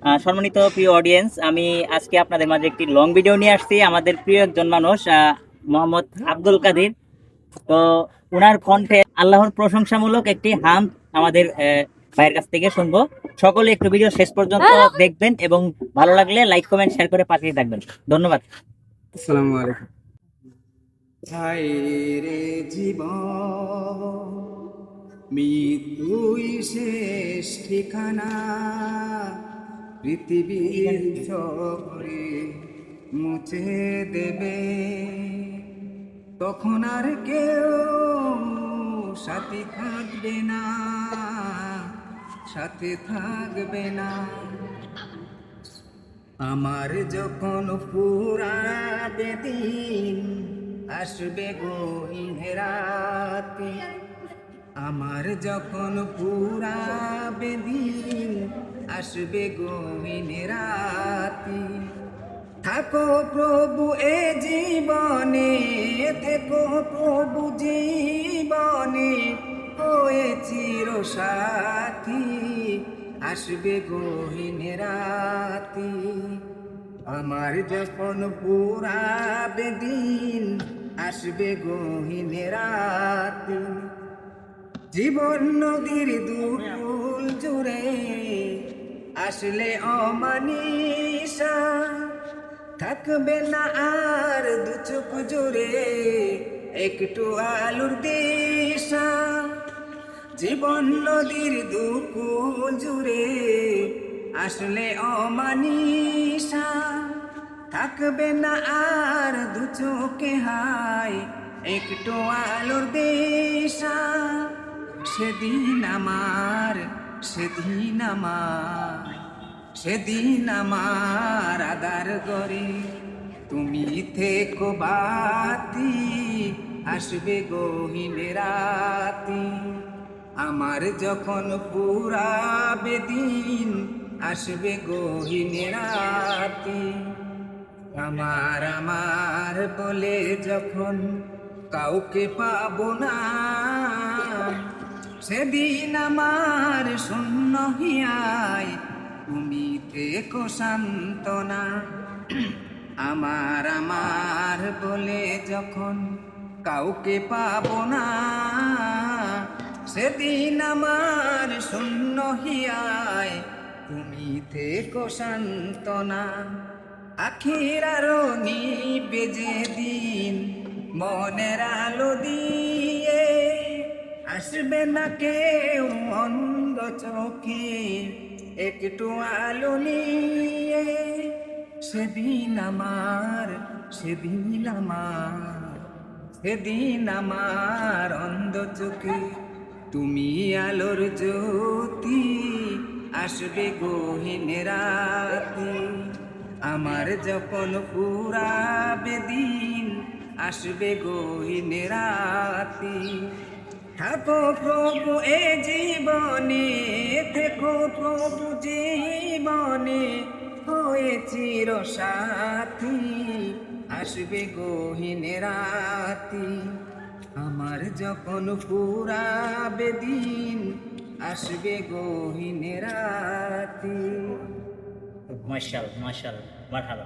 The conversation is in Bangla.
সম্মানিত প্রিয় অডিয়েন্স, আমি আজকে আপনাদের মাঝে একটি লং ভিডিও নিয়ে আসছি। আমাদের প্রিয় একজন মানুষ মোহাম্মদ আব্দুল কাদির। তো ওনার কণ্ঠে আল্লাহর প্রশংসামূলক একটি হাম আমাদের ভাইয়ের কাছ থেকে শুনবো। সকলে একটু ভিডিও শেষ পর্যন্ত দেখবেন এবং ভালো লাগলে লাইক কমেন্ট শেয়ার করে পাঠিয়ে থাকবেন। ধন্যবাদ। আসসালামু আলাইকুম। হায় রে জীবন, মৃত্যুই শেষ ঠিকানা, পৃথিবীর ঝড়ে মুছে দেবে, তখন আর কেউ সাথে থাকবে না, সাথে থাকবে না। আমার যখন ফুরাবে দিন, আসবে গহীন রাতে। আমার যখন ফুরাবে দিন, আসবে গহীন রাতে। থাকো প্রভু এ জীবনে, থেকো প্রভু জীবনে, হয়ে চির সাথী, আসবে গহীন রাতে। আমার যখন পুরাবে দিন, আসবে গহীন রাতে। জীবন নদীর দুকুল জুড়ে আসলে অমানিসা, থাকবে না আর দু চোখ জুড়ে একটু আলোর দিশা। জীবন নদীর দুকুল জুড়ে আসলে অমানিসা, থাকবে না আর দু চোখে হায় একটু আলোর দিশা। সেদিন আমার, সেদিন আমার, সেদিন আমার আদার গরে তুমি থেকো বাতি, আসবে গহীন রাতি। আমার যখন পুরাবে দিন, আসবে গহীন রাতি। আমার আমার বলে যখন কাউকে পাবো না, সেদিন আমার শূন্য হিয়ায় তুমি থেকো সান্ত্বনা। আমার আমার বলে যখন কাউকে পাবো না, সেদিন আমার শূন্য হিয়ায় তুমি থেকো সান্ত্বনা। আখির আলো নিবে যেদিন মনের আলো দিয়ে, আসবে না কেউ অন্ধ চোখে একটু আলো নিয়ে। সেদিন আমার, সেদিন আমার, সেদিন আমার অন্ধ চোখে তুমি আলোর জ্যোতি, আসবে গহীন রাতে। আমার যখন পুরাবে দিন, আসবে গহীন রাতে। থাকো প্রভু এ জীবনে, থেকো প্রভু জীবনে, হয়ে চির সাথী, আসবে গহীন রাতি। আমার যখন পুরাবে দিন, আসবে গহীন রাতি। মাশাআল্লাহ, মাশাআল্লাহ, মারহাবা।